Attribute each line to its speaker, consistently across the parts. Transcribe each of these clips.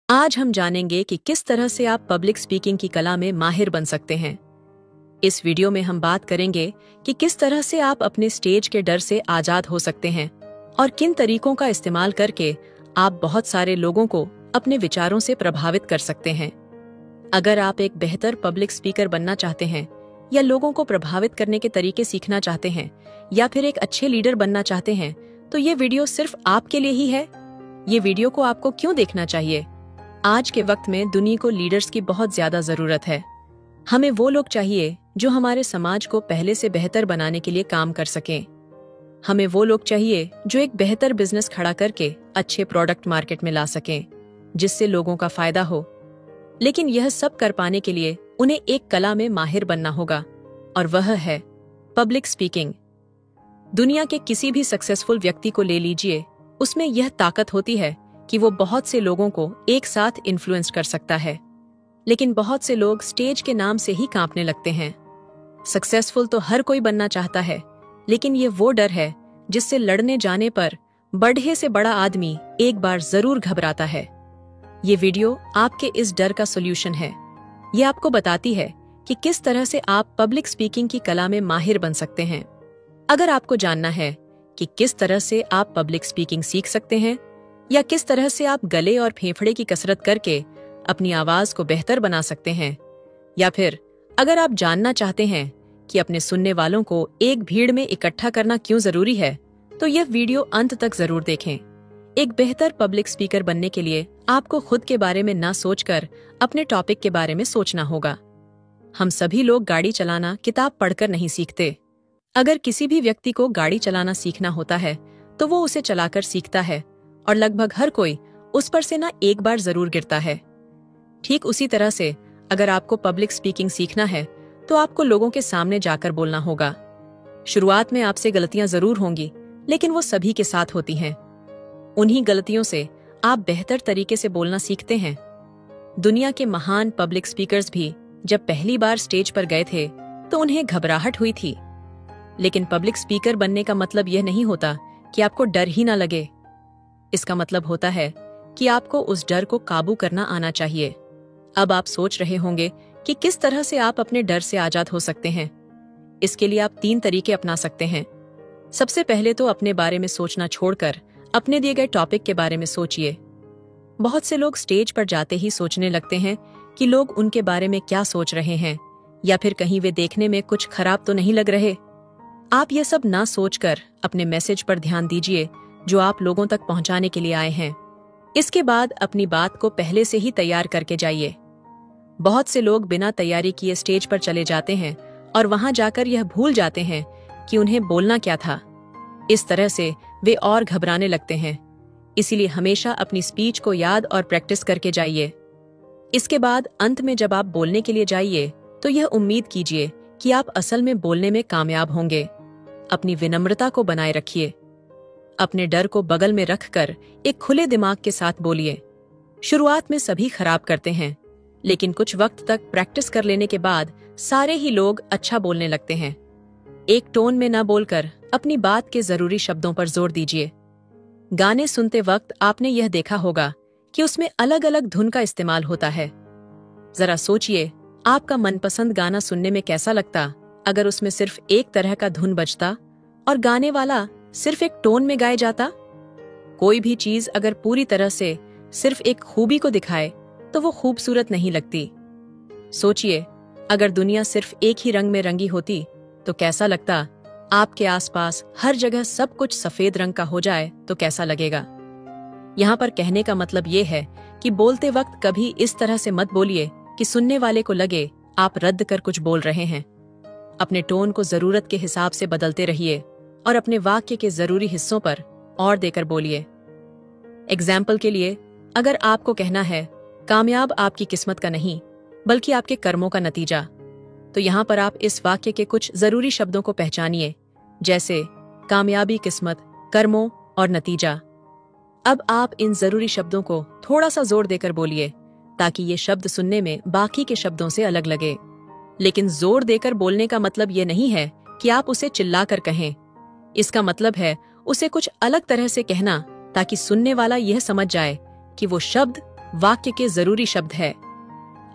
Speaker 1: आज हम जानेंगे कि किस तरह से आप पब्लिक स्पीकिंग की कला में माहिर बन सकते हैं। इस वीडियो में हम बात करेंगे कि किस तरह से आप अपने स्टेज के डर से आजाद हो सकते हैं और किन तरीकों का इस्तेमाल करके आप बहुत सारे लोगों को अपने विचारों से प्रभावित कर सकते हैं। अगर आप एक बेहतर पब्लिक स्पीकर बनना चाहते हैं या लोगों को प्रभावित करने के तरीके सीखना चाहते हैं या फिर एक अच्छे लीडर बनना चाहते हैं, तो ये वीडियो सिर्फ आपके लिए ही है। ये वीडियो को आपको क्यों देखना चाहिए? आज के वक्त में दुनिया को लीडर्स की बहुत ज्यादा जरूरत है। हमें वो लोग चाहिए जो हमारे समाज को पहले से बेहतर बनाने के लिए काम कर सकें। हमें वो लोग चाहिए जो एक बेहतर बिजनेस खड़ा करके अच्छे प्रोडक्ट मार्केट में ला सकें, जिससे लोगों का फायदा हो। लेकिन यह सब कर पाने के लिए उन्हें एक कला में माहिर बनना होगा, और वह है पब्लिक स्पीकिंग। दुनिया के किसी भी सक्सेसफुल व्यक्ति को ले लीजिए, उसमें यह ताकत होती है कि वो बहुत से लोगों को एक साथ इन्फ्लुएंस कर सकता है। लेकिन बहुत से लोग स्टेज के नाम से ही कांपने लगते हैं। सक्सेसफुल तो हर कोई बनना चाहता है, लेकिन ये वो डर है जिससे लड़ने जाने पर बड़े से बड़ा आदमी एक बार जरूर घबराता है। ये वीडियो आपके इस डर का सॉल्यूशन है। ये आपको बताती है कि किस तरह से आप पब्लिक स्पीकिंग की कला में माहिर बन सकते हैं। अगर आपको जानना है कि किस तरह से आप पब्लिक स्पीकिंग सीख सकते हैं या किस तरह से आप गले और फेफड़े की कसरत करके अपनी आवाज को बेहतर बना सकते हैं, या फिर अगर आप जानना चाहते हैं कि अपने सुनने वालों को एक भीड़ में इकट्ठा करना क्यों जरूरी है, तो यह वीडियो अंत तक जरूर देखें। एक बेहतर पब्लिक स्पीकर बनने के लिए आपको खुद के बारे में ना सोचकर अपने टॉपिक के बारे में सोचना होगा। हम सभी लोग गाड़ी चलाना किताब पढ़कर नहीं सीखते। अगर किसी भी व्यक्ति को गाड़ी चलाना सीखना होता है तो वो उसे चलाकर सीखता है, और लगभग हर कोई उस पर से ना एक बार जरूर गिरता है। ठीक उसी तरह से अगर आपको पब्लिक स्पीकिंग सीखना है तो आपको लोगों के सामने जाकर बोलना होगा। शुरुआत में आपसे गलतियां जरूर होंगी, लेकिन वो सभी के साथ होती हैं। उन्हीं गलतियों से आप बेहतर तरीके से बोलना सीखते हैं। दुनिया के महान पब्लिक स्पीकर्स भी जब पहली बार स्टेज पर गए थे तो उन्हें घबराहट हुई थी। लेकिन पब्लिक स्पीकर बनने का मतलब यह नहीं होता कि आपको डर ही ना लगे। इसका मतलब होता है कि आपको उस डर को काबू करना आना चाहिए। अब आप सोच रहे होंगे कि किस तरह से आप अपने डर से आजाद हो सकते हैं। इसके लिए आप 3 तरीके अपना सकते हैं। सबसे पहले तो अपने बारे में सोचना छोड़कर अपने दिए गए टॉपिक के बारे में सोचिए। बहुत से लोग स्टेज पर जाते ही सोचने लगते हैं कि लोग उनके बारे में क्या सोच रहे हैं, या फिर कहीं वे देखने में कुछ खराब तो नहीं लग रहे। आप यह सब ना सोचकर अपने मैसेज पर ध्यान दीजिए जो आप लोगों तक पहुंचाने के लिए आए हैं। इसके बाद अपनी बात को पहले से ही तैयार करके जाइए। बहुत से लोग बिना तैयारी किए स्टेज पर चले जाते हैं और वहां जाकर यह भूल जाते हैं कि उन्हें बोलना क्या था। इस तरह से वे और घबराने लगते हैं। इसीलिए हमेशा अपनी स्पीच को याद और प्रैक्टिस करके जाइए। इसके बाद अंत में जब आप बोलने के लिए जाइए तो यह उम्मीद कीजिए कि आप असल में बोलने में कामयाब होंगे। अपनी विनम्रता को बनाए रखिए। अपने डर को बगल में रखकर एक खुले दिमाग के साथ बोलिए। शुरुआत में सभी खराब करते हैं, लेकिन कुछ वक्त तक प्रैक्टिस कर लेने के बाद सारे ही लोग अच्छा बोलने लगते हैं। एक टोन में ना बोलकर अपनी बात के जरूरी शब्दों पर जोर दीजिए। गाने सुनते वक्त आपने यह देखा होगा कि उसमें अलग अलग धुन का इस्तेमाल होता है। जरा सोचिए, आपका मनपसंद गाना सुनने में कैसा लगता अगर उसमें सिर्फ एक तरह का धुन बजता और गाने वाला सिर्फ एक टोन में गाए जाता। कोई भी चीज अगर पूरी तरह से सिर्फ एक खूबी को दिखाए तो वो खूबसूरत नहीं लगती। सोचिए, अगर दुनिया सिर्फ एक ही रंग में रंगी होती तो कैसा लगता। आपके आसपास हर जगह सब कुछ सफेद रंग का हो जाए तो कैसा लगेगा। यहाँ पर कहने का मतलब ये है कि बोलते वक्त कभी इस तरह से मत बोलिए कि सुनने वाले को लगे आप रद्द कर कुछ बोल रहे हैं। अपने टोन को जरूरत के हिसाब से बदलते रहिए और अपने वाक्य के जरूरी हिस्सों पर और देकर बोलिए। एग्जाम्पल के लिए, अगर आपको कहना है कामयाब आपकी किस्मत का नहीं बल्कि आपके कर्मों का नतीजा, तो यहाँ पर आप इस वाक्य के कुछ जरूरी शब्दों को पहचानिए, जैसे कामयाबी, किस्मत, कर्मों और नतीजा। अब आप इन जरूरी शब्दों को थोड़ा सा जोर देकर बोलिए ताकि ये शब्द सुनने में बाकी के शब्दों से अलग लगे। लेकिन जोर देकर बोलने का मतलब ये नहीं है कि आप उसे चिल्लाकर कहें। इसका मतलब है उसे कुछ अलग तरह से कहना ताकि सुनने वाला यह समझ जाए कि वो शब्द वाक्य के जरूरी शब्द है।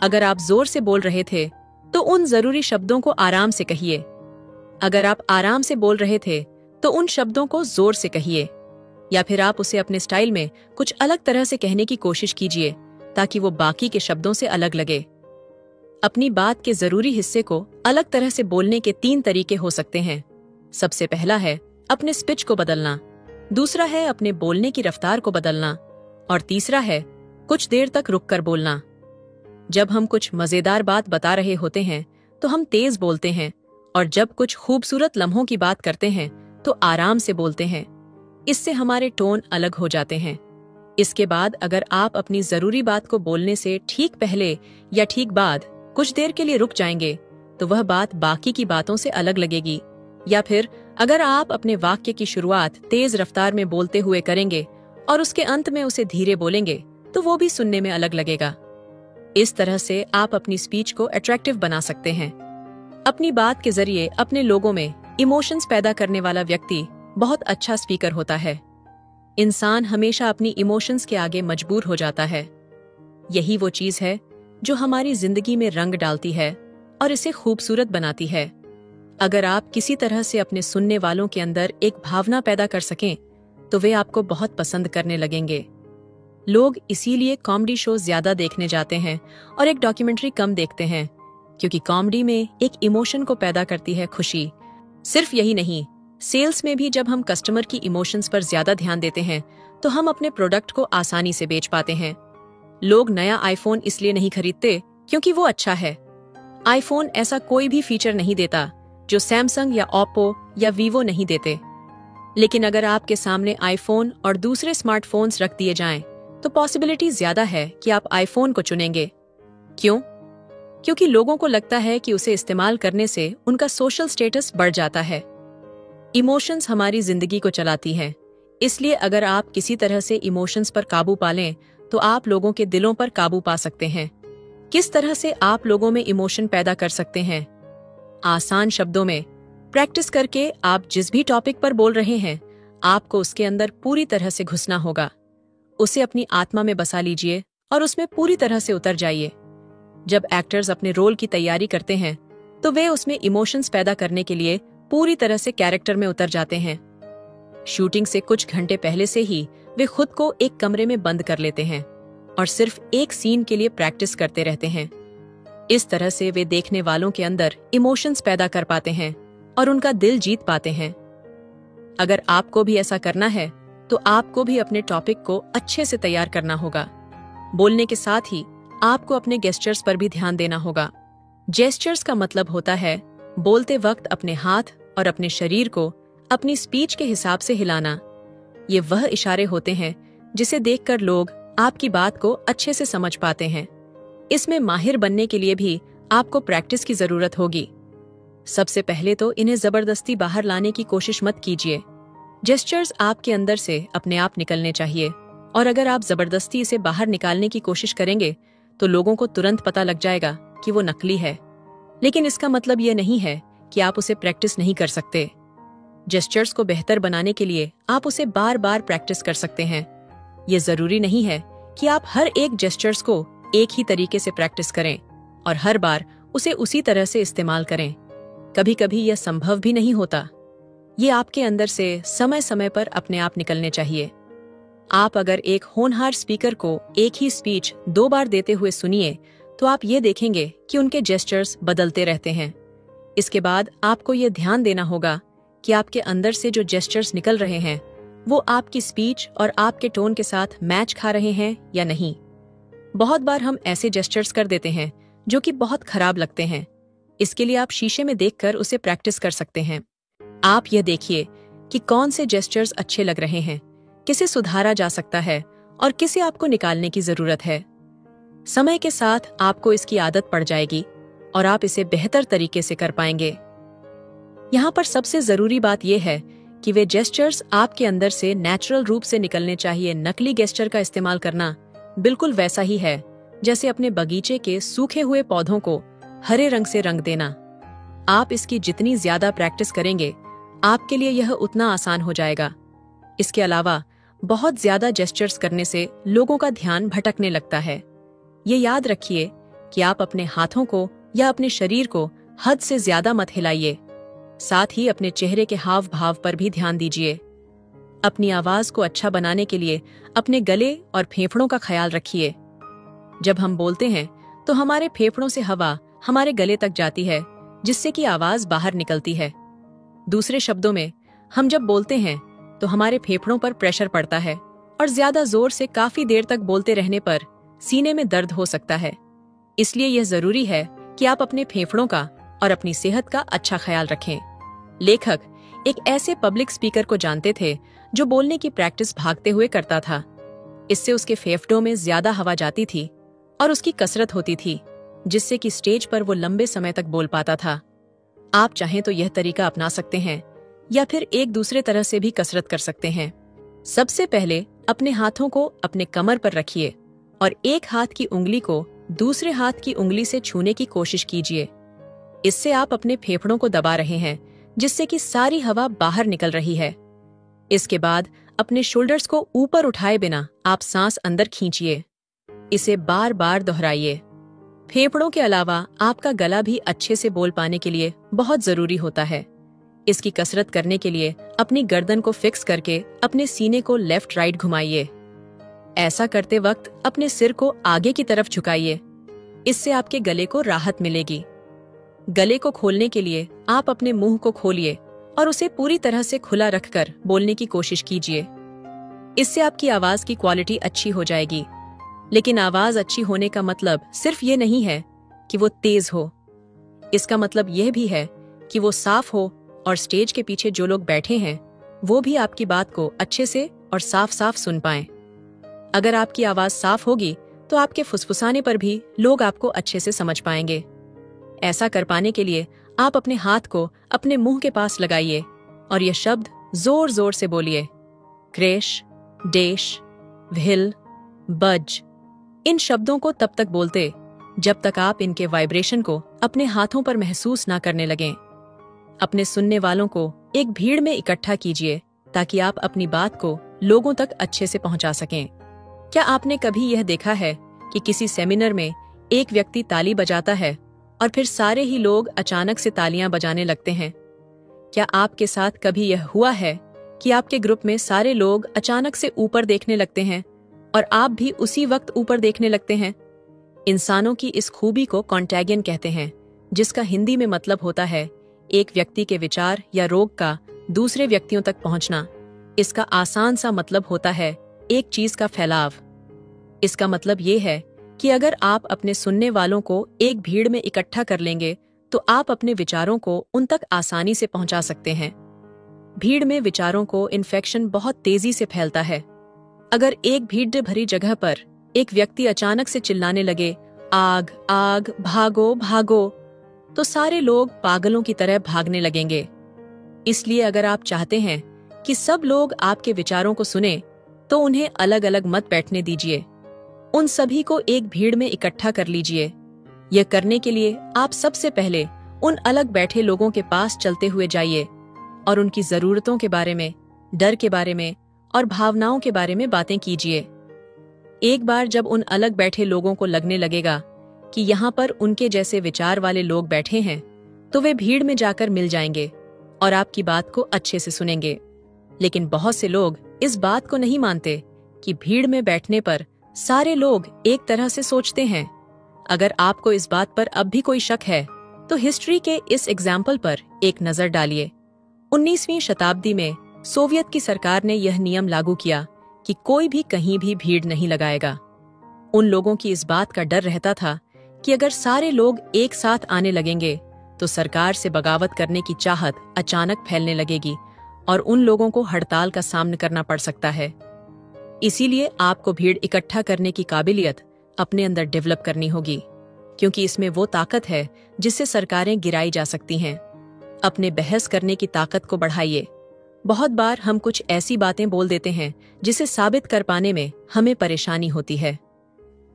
Speaker 1: अगर आप जोर से बोल रहे थे तो उन जरूरी शब्दों को आराम से कहिए। अगर आप आराम से बोल रहे थे तो उन शब्दों को जोर से कहिए, या फिर आप उसे अपने स्टाइल में कुछ अलग तरह से कहने की कोशिश कीजिए ताकि वो बाकी के शब्दों से अलग लगे। अपनी बात के जरूरी हिस्से को अलग तरह से बोलने के 3 तरीके हो सकते हैं। सबसे पहला है अपने स्पिच को बदलना, दूसरा है अपने बोलने की रफ्तार को बदलना, और तीसरा है कुछ देर तक रुककर बोलना। जब हम कुछ मजेदार बात बता रहे होते हैं तो हम तेज बोलते हैं, और जब कुछ खूबसूरत लम्हों की बात करते हैं तो आराम से बोलते हैं। इससे हमारे टोन अलग हो जाते हैं। इसके बाद अगर आप अपनी जरूरी बात को बोलने से ठीक पहले या ठीक बाद कुछ देर के लिए रुक जाएंगे तो वह बात बाकी की बातों से अलग लगेगी। या फिर अगर आप अपने वाक्य की शुरुआत तेज रफ्तार में बोलते हुए करेंगे और उसके अंत में उसे धीरे बोलेंगे तो वो भी सुनने में अलग लगेगा। इस तरह से आप अपनी स्पीच को अट्रैक्टिव बना सकते हैं। अपनी बात के जरिए अपने लोगों में इमोशंस पैदा करने वाला व्यक्ति बहुत अच्छा स्पीकर होता है। इंसान हमेशा अपनी इमोशंस के आगे मजबूर हो जाता है। यही वो चीज है जो हमारी जिंदगी में रंग डालती है और इसे खूबसूरत बनाती है। अगर आप किसी तरह से अपने सुनने वालों के अंदर एक भावना पैदा कर सकें तो वे आपको बहुत पसंद करने लगेंगे। लोग इसीलिए कॉमेडी शो ज्यादा देखने जाते हैं और एक डॉक्यूमेंट्री कम देखते हैं, क्योंकि कॉमेडी में एक इमोशन को पैदा करती है खुशी। सिर्फ यही नहीं, सेल्स में भी जब हम कस्टमर की इमोशंस पर ज्यादा ध्यान देते हैं तो हम अपने प्रोडक्ट को आसानी से बेच पाते हैं। लोग नया आईफोन इसलिए नहीं खरीदते क्योंकि वो अच्छा है। आईफोन ऐसा कोई भी फीचर नहीं देता जो सैमसंग या ओप्पो या वीवो नहीं देते। लेकिन अगर आपके सामने आईफोन और दूसरे स्मार्टफोन्स रख दिए जाएं, तो पॉसिबिलिटी ज्यादा है कि आप आईफोन को चुनेंगे। क्यों? क्योंकि लोगों को लगता है कि उसे इस्तेमाल करने से उनका सोशल स्टेटस बढ़ जाता है। इमोशंस हमारी जिंदगी को चलाती हैं, इसलिए अगर आप किसी तरह से इमोशंस पर काबू पा लें तो आप लोगों के दिलों पर काबू पा सकते हैं। किस तरह से आप लोगों में इमोशन पैदा कर सकते हैं? आसान शब्दों में, प्रैक्टिस करके आप जिस भी टॉपिक पर बोल रहे हैं, आपको उसके अंदर पूरी तरह से घुसना होगा। उसे अपनी आत्मा में बसा लीजिए और उसमें पूरी तरह से उतर जाइए। जब एक्टर्स अपने रोल की तैयारी करते हैं तो वे उसमें इमोशंस पैदा करने के लिए पूरी तरह से कैरेक्टर में उतर जाते हैं। शूटिंग से कुछ घंटे पहले से ही वे खुद को एक कमरे में बंद कर लेते हैं और सिर्फ एक सीन के लिए प्रैक्टिस करते रहते हैं। इस तरह से वे देखने वालों के अंदर इमोशंस पैदा कर पाते हैं और उनका दिल जीत पाते हैं। अगर आपको भी ऐसा करना है तो आपको भी अपने टॉपिक को अच्छे से तैयार करना होगा। बोलने के साथ ही आपको अपने गेस्चर्स पर भी ध्यान देना होगा। जेस्चर्स का मतलब होता है बोलते वक्त अपने हाथ और अपने शरीर को अपनी स्पीच के हिसाब से हिलाना। ये वह इशारे होते हैं जिसे देखकर लोग आपकी बात को अच्छे से समझ पाते हैं। इसमें माहिर बनने के लिए भी आपको प्रैक्टिस की जरूरत होगी। सबसे पहले तो इन्हें जबरदस्ती बाहर लाने की कोशिश मत कीजिए। जेस्चर्स आपके अंदर से अपने आप निकलने चाहिए, और अगर आप जबरदस्ती इसे बाहर निकालने की कोशिश करेंगे तो लोगों को तुरंत पता लग जाएगा कि वो नकली है। लेकिन इसका मतलब ये नहीं है कि आप उसे प्रैक्टिस नहीं कर सकते। जेस्चर्स को बेहतर बनाने के लिए आप उसे बार बार प्रैक्टिस कर सकते हैं। ये जरूरी नहीं है कि आप हर एक जेस्चर्स को एक ही तरीके से प्रैक्टिस करें और हर बार उसे उसी तरह से इस्तेमाल करें। कभी कभी यह संभव भी नहीं होता। ये आपके अंदर से समय समय पर अपने आप निकलने चाहिए। आप अगर एक होनहार स्पीकर को एक ही स्पीच 2 बार देते हुए सुनिए तो आप ये देखेंगे कि उनके जेस्चर्स बदलते रहते हैं। इसके बाद आपको ये ध्यान देना होगा कि आपके अंदर से जो जेस्चर्स निकल रहे हैं वो आपकी स्पीच और आपके टोन के साथ मैच खा रहे हैं या नहीं। बहुत बार हम ऐसे जेस्चर्स कर देते हैं जो कि बहुत खराब लगते हैं। इसके लिए आप शीशे में देखकर उसे प्रैक्टिस कर सकते हैं। आप यह देखिए कि कौन से जेस्चर्स अच्छे लग रहे हैं, किसे सुधारा जा सकता है और किसे आपको निकालने की जरूरत है। समय के साथ आपको इसकी आदत पड़ जाएगी और आप इसे बेहतर तरीके से कर पाएंगे। यहाँ पर सबसे जरूरी बात यह है कि वे जेस्चर्स आपके अंदर से नेचुरल रूप से निकलने चाहिए। नकली गेस्चर का इस्तेमाल करना बिल्कुल वैसा ही है जैसे अपने बगीचे के सूखे हुए पौधों को हरे रंग से रंग देना। आप इसकी जितनी ज्यादा प्रैक्टिस करेंगे आपके लिए यह उतना आसान हो जाएगा। इसके अलावा बहुत ज्यादा जेस्चर्स करने से लोगों का ध्यान भटकने लगता है। ये याद रखिए कि आप अपने हाथों को या अपने शरीर को हद से ज्यादा मत हिलाइए। साथ ही अपने चेहरे के हाव भाव पर भी ध्यान दीजिए। अपनी आवाज को अच्छा बनाने के लिए अपने गले और फेफड़ों का ख्याल रखिए। जब हम बोलते हैं तो हमारे फेफड़ों से हवा हमारे गले तक जाती है, जिससे कि आवाज बाहर निकलती है। दूसरे शब्दों में, हम जब बोलते हैं तो हमारे फेफड़ों पर प्रेशर पड़ता है और ज्यादा जोर से काफी देर तक बोलते रहने पर सीने में दर्द हो सकता है। इसलिए यह जरूरी है कि आप अपने फेफड़ों का और अपनी सेहत का अच्छा ख्याल रखें। लेखक एक ऐसे पब्लिक स्पीकर को जानते थे जो बोलने की प्रैक्टिस भागते हुए करता था। इससे उसके फेफड़ों में ज्यादा हवा जाती थी और उसकी कसरत होती थी, जिससे कि स्टेज पर वो लंबे समय तक बोल पाता था। आप चाहें तो यह तरीका अपना सकते हैं या फिर एक दूसरे तरह से भी कसरत कर सकते हैं। सबसे पहले अपने हाथों को अपने कमर पर रखिए और एक हाथ की उंगली को दूसरे हाथ की उंगली से छूने की कोशिश कीजिए। इससे आप अपने फेफड़ों को दबा रहे हैं, जिससे कि सारी हवा बाहर निकल रही है। इसके बाद अपने शोल्डर्स को ऊपर उठाए बिना आप सांस अंदर खींचिए। इसे बार बार दोहराइए। फेफड़ों के अलावा आपका गला भी अच्छे से बोल पाने के लिए बहुत जरूरी होता है। इसकी कसरत करने के लिए अपनी गर्दन को फिक्स करके अपने सीने को लेफ्ट राइट घुमाइए। ऐसा करते वक्त अपने सिर को आगे की तरफ झुकाइए। इससे आपके गले को राहत मिलेगी। गले को खोलने के लिए आप अपने मुंह को खोलिए और उसे पूरी तरह से खुला रखकर बोलने की कोशिश कीजिए। इससे आपकी आवाज की क्वालिटी अच्छी हो जाएगी। लेकिन आवाज अच्छी होने का मतलब सिर्फ ये नहीं है कि वो तेज हो। इसका मतलब यह भी है कि वो साफ हो और स्टेज के पीछे जो लोग बैठे हैं वो भी आपकी बात को अच्छे से और साफ साफ सुन पाएं। अगर आपकी आवाज साफ होगी तो आपके फुसफुसाने पर भी लोग आपको अच्छे से समझ पाएंगे। ऐसा कर पाने के लिए आप अपने हाथ को अपने मुंह के पास लगाइए और ये शब्द जोर जोर से बोलिए। क्रेश, डेश, व्हिल, बज। इन शब्दों को तब तक बोलते जब तक आप इनके वाइब्रेशन को अपने हाथों पर महसूस ना करने लगें। अपने सुनने वालों को एक भीड़ में इकट्ठा कीजिए ताकि आप अपनी बात को लोगों तक अच्छे से पहुंचा सकें। क्या आपने कभी यह देखा है कि किसी सेमिनार में एक व्यक्ति ताली बजाता है और फिर सारे ही लोग अचानक से तालियां बजाने लगते हैं? क्या आपके साथ कभी यह हुआ है कि आपके ग्रुप में सारे लोग अचानक से ऊपर देखने लगते हैं और आप भी उसी वक्त ऊपर देखने लगते हैं? इंसानों की इस खूबी को कॉन्टैगियन कहते हैं, जिसका हिंदी में मतलब होता है एक व्यक्ति के विचार या रोग का दूसरे व्यक्तियों तक पहुंचना। इसका आसान सा मतलब होता है एक चीज का फैलाव। इसका मतलब ये है कि अगर आप अपने सुनने वालों को एक भीड़ में इकट्ठा कर लेंगे तो आप अपने विचारों को उन तक आसानी से पहुंचा सकते हैं। भीड़ में विचारों को इन्फेक्शन बहुत तेजी से फैलता है। अगर एक भीड़ भरी जगह पर एक व्यक्ति अचानक से चिल्लाने लगे, आग आग, भागो भागो, तो सारे लोग पागलों की तरह भागने लगेंगे। इसलिए अगर आप चाहते हैं कि सब लोग आपके विचारों को सुने तो उन्हें अलग अलग मत बैठने दीजिए। उन सभी को एक भीड़ में इकट्ठा कर लीजिए। यह करने के लिए आप सबसे पहले उन अलग बैठे लोगों के पास चलते हुए जाइए और उनकी जरूरतों के बारे में, डर के बारे में और भावनाओं के बारे में बातें कीजिए। एक बार जब उन अलग बैठे लोगों को लगने लगेगा कि यहाँ पर उनके जैसे विचार वाले लोग बैठे हैं, तो वे भीड़ में जाकर मिल जाएंगे और आपकी बात को अच्छे से सुनेंगे। लेकिन बहुत से लोग इस बात को नहीं मानते कि भीड़ में बैठने पर सारे लोग एक तरह से सोचते हैं। अगर आपको इस बात पर अब भी कोई शक है तो हिस्ट्री के इस एग्जाम्पल पर एक नजर डालिए। 19वीं शताब्दी में सोवियत की सरकार ने यह नियम लागू किया कि कोई भी कहीं भी भीड़ नहीं लगाएगा। उन लोगों की इस बात का डर रहता था कि अगर सारे लोग एक साथ आने लगेंगे तो सरकार से बगावत करने की चाहत अचानक फैलने लगेगी और उन लोगों को हड़ताल का सामना करना पड़ सकता है। इसीलिए आपको भीड़ इकट्ठा करने की काबिलियत अपने अंदर डेवलप करनी होगी, क्योंकि इसमें वो ताकत है जिससे सरकारें गिराई जा सकती हैं। अपने बहस करने की ताकत को बढ़ाइए। बहुत बार हम कुछ ऐसी बातें बोल देते हैं जिसे साबित कर पाने में हमें परेशानी होती है।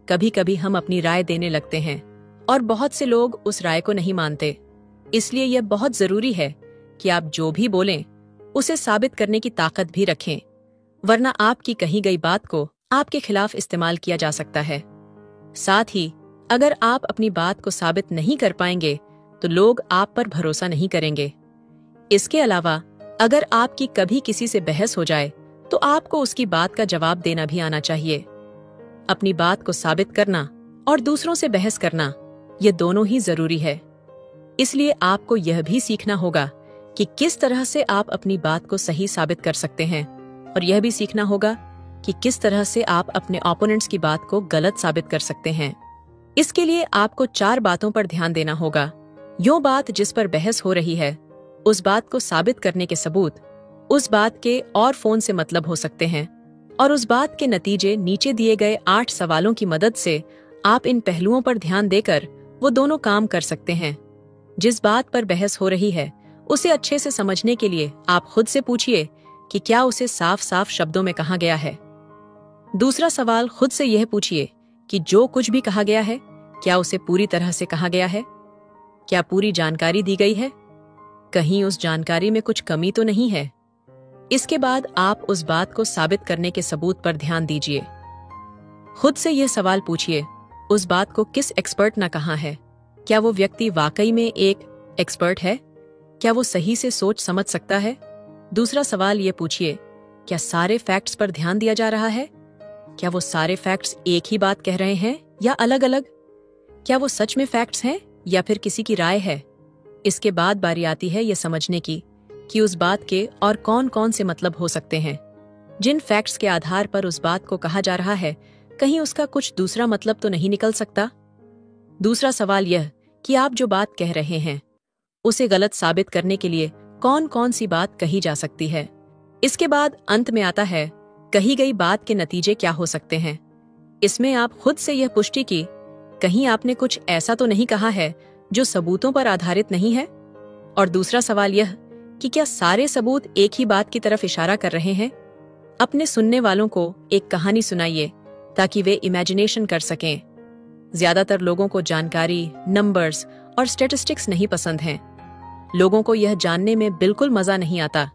Speaker 1: कभी कभी हम अपनी राय देने लगते हैं और बहुत से लोग उस राय को नहीं मानते। इसलिए यह बहुत जरूरी है कि आप जो भी बोलें उसे साबित करने की ताकत भी रखें। वरना आपकी कही गई बात को आपके खिलाफ इस्तेमाल किया जा सकता है। साथ ही अगर आप अपनी बात को साबित नहीं कर पाएंगे तो लोग आप पर भरोसा नहीं करेंगे। इसके अलावा अगर आपकी कभी किसी से बहस हो जाए तो आपको उसकी बात का जवाब देना भी आना चाहिए। अपनी बात को साबित करना और दूसरों से बहस करना, ये दोनों ही जरूरी है। इसलिए आपको यह भी सीखना होगा कि किस तरह से आप अपनी बात को सही साबित कर सकते हैं, और यह भी सीखना होगा कि किस तरह से आप अपने ओपोनेंट्स की बात को गलत साबित कर सकते हैं। इसके लिए आपको 4 बातों पर ध्यान देना होगा। यो बात जिस पर बहस हो रही है, उस बात को साबित करने के सबूत उस बात के और फोन से मतलब हो सकते हैं, और उस बात के नतीजे नीचे दिए गए 8 सवालों की मदद से आप इन पहलुओं पर ध्यान देकर वो दोनों काम कर सकते हैं। जिस बात पर बहस हो रही है उसे अच्छे से समझने के लिए आप खुद से पूछिए कि क्या उसे साफ साफ शब्दों में कहा गया है। दूसरा सवाल खुद से यह पूछिए कि जो कुछ भी कहा गया है क्या उसे पूरी तरह से कहा गया है, क्या पूरी जानकारी दी गई है, कहीं उस जानकारी में कुछ कमी तो नहीं है। इसके बाद आप उस बात को साबित करने के सबूत पर ध्यान दीजिए। खुद से यह सवाल पूछिए, उस बात को किस एक्सपर्ट ने कहा है, क्या वो व्यक्ति वाकई में एक एक्सपर्ट है, क्या वो सही से सोच समझ सकता है। दूसरा सवाल ये पूछिए, क्या सारे फैक्ट्स पर ध्यान दिया जा रहा है, क्या वो सारे फैक्ट्स एक ही बात कह रहे हैं या अलग अलग, क्या वो सच में फैक्ट्स हैं या फिर किसी की राय है। इसके बाद बारी आती है यह समझने की कि उस बात के और कौन कौन से मतलब हो सकते हैं। जिन फैक्ट्स के आधार पर उस बात को कहा जा रहा है, कहीं उसका कुछ दूसरा मतलब तो नहीं निकल सकता। दूसरा सवाल यह कि आप जो बात कह रहे हैं उसे गलत साबित करने के लिए कौन कौन सी बात कही जा सकती है। इसके बाद अंत में आता है कही गई बात के नतीजे क्या हो सकते हैं। इसमें आप खुद से यह पुष्टि की, कहीं आपने कुछ ऐसा तो नहीं कहा है जो सबूतों पर आधारित नहीं है। और दूसरा सवाल यह कि क्या सारे सबूत एक ही बात की तरफ इशारा कर रहे हैं। अपने सुनने वालों को एक कहानी सुनाइए ताकि वे इमेजिनेशन कर सकें। ज्यादातर लोगों को जानकारी, नंबर्स और स्टैटिस्टिक्स नहीं पसंद हैं। लोगों को यह जानने में बिल्कुल मजा नहीं आता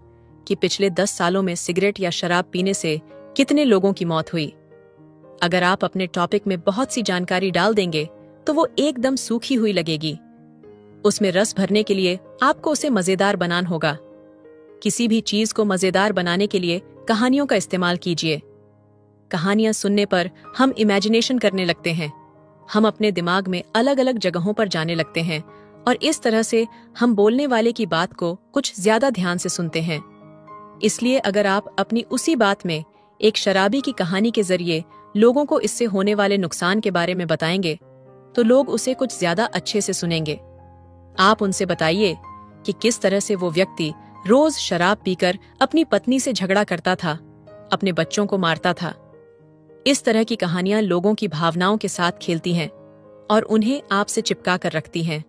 Speaker 1: कि पिछले 10 सालों में सिगरेट या शराब पीने से कितने लोगों की मौत हुई। अगर आप अपने टॉपिक में बहुत सी जानकारी डाल देंगे तो वो एकदम सूखी हुई लगेगी। उसमें रस भरने के लिए आपको उसे मजेदार बनाना होगा। किसी भी चीज को मजेदार बनाने के लिए कहानियों का इस्तेमाल कीजिए। कहानियां सुनने पर हम इमेजिनेशन करने लगते हैं, हम अपने दिमाग में अलग अलग जगहों पर जाने लगते हैं, और इस तरह से हम बोलने वाले की बात को कुछ ज्यादा ध्यान से सुनते हैं। इसलिए अगर आप अपनी उसी बात में एक शराबी की कहानी के जरिए लोगों को इससे होने वाले नुकसान के बारे में बताएंगे तो लोग उसे कुछ ज्यादा अच्छे से सुनेंगे। आप उनसे बताइए कि किस तरह से वो व्यक्ति रोज शराब पीकर अपनी पत्नी से झगड़ा करता था, अपने बच्चों को मारता था। इस तरह की कहानियां लोगों की भावनाओं के साथ खेलती हैं और उन्हें आपसे चिपका कर रखती हैं।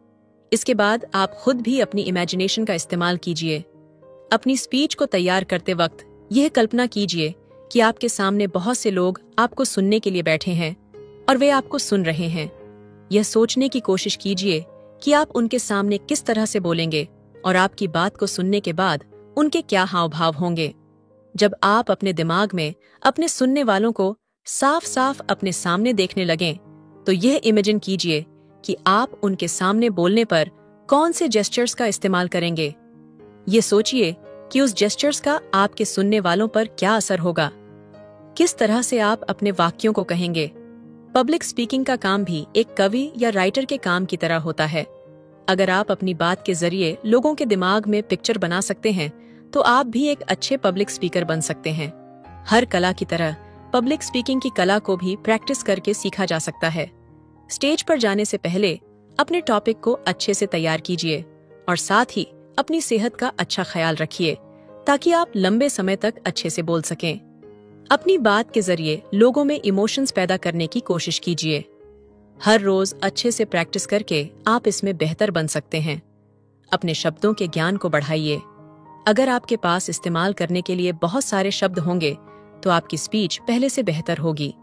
Speaker 1: इसके बाद आप खुद भी अपनी इमेजिनेशन का इस्तेमाल कीजिए। अपनी स्पीच को तैयार करते वक्त यह कल्पना कीजिए कि आपके सामने बहुत से लोग आपको सुनने के लिए बैठे हैं और वे आपको सुन रहे हैं। यह सोचने की कोशिश कीजिए कि आप उनके सामने किस तरह से बोलेंगे और आपकी बात को सुनने के बाद उनके क्या हाव भाव होंगे। जब आप अपने दिमाग में अपने सुनने वालों को साफ साफ अपने सामने देखने लगें तो यह इमेजिन कीजिए कि आप उनके सामने बोलने पर कौन से जेस्चर्स का इस्तेमाल करेंगे। ये सोचिए कि उस जेस्चर्स का आपके सुनने वालों पर क्या असर होगा, किस तरह से आप अपने वाक्यों को कहेंगे। पब्लिक स्पीकिंग का काम भी एक कवि या राइटर के काम की तरह होता है। अगर आप अपनी बात के जरिए लोगों के दिमाग में पिक्चर बना सकते हैं तो आप भी एक अच्छे पब्लिक स्पीकर बन सकते हैं। हर कला की तरह पब्लिक स्पीकिंग की कला को भी प्रैक्टिस करके सीखा जा सकता है। स्टेज पर जाने से पहले अपने टॉपिक को अच्छे से तैयार कीजिए और साथ ही अपनी सेहत का अच्छा ख्याल रखिए ताकि आप लंबे समय तक अच्छे से बोल सकें। अपनी बात के जरिए लोगों में इमोशंस पैदा करने की कोशिश कीजिए। हर रोज अच्छे से प्रैक्टिस करके आप इसमें बेहतर बन सकते हैं। अपने शब्दों के ज्ञान को बढ़ाइए। अगर आपके पास इस्तेमाल करने के लिए बहुत सारे शब्द होंगे तो आपकी स्पीच पहले से बेहतर होगी।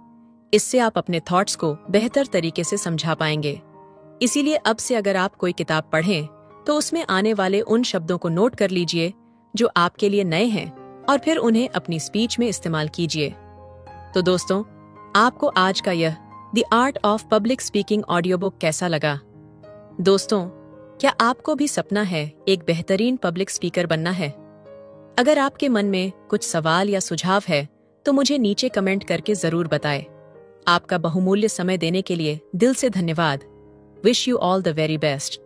Speaker 1: इससे आप अपने थॉट्स को बेहतर तरीके से समझा पाएंगे। इसीलिए अब से अगर आप कोई किताब पढ़ें तो उसमें आने वाले उन शब्दों को नोट कर लीजिए जो आपके लिए नए हैं और फिर उन्हें अपनी स्पीच में इस्तेमाल कीजिए। तो दोस्तों, आपको आज का यह the art of public speaking audio book कैसा लगा? दोस्तों, क्या आपको भी सपना है एक बेहतरीन पब्लिक स्पीकर बनना है? अगर आपके मन में कुछ सवाल या सुझाव है तो मुझे नीचे कमेंट करके जरूर बताएं। आपका बहुमूल्य समय देने के लिए दिल से धन्यवाद। Wish you all the very best.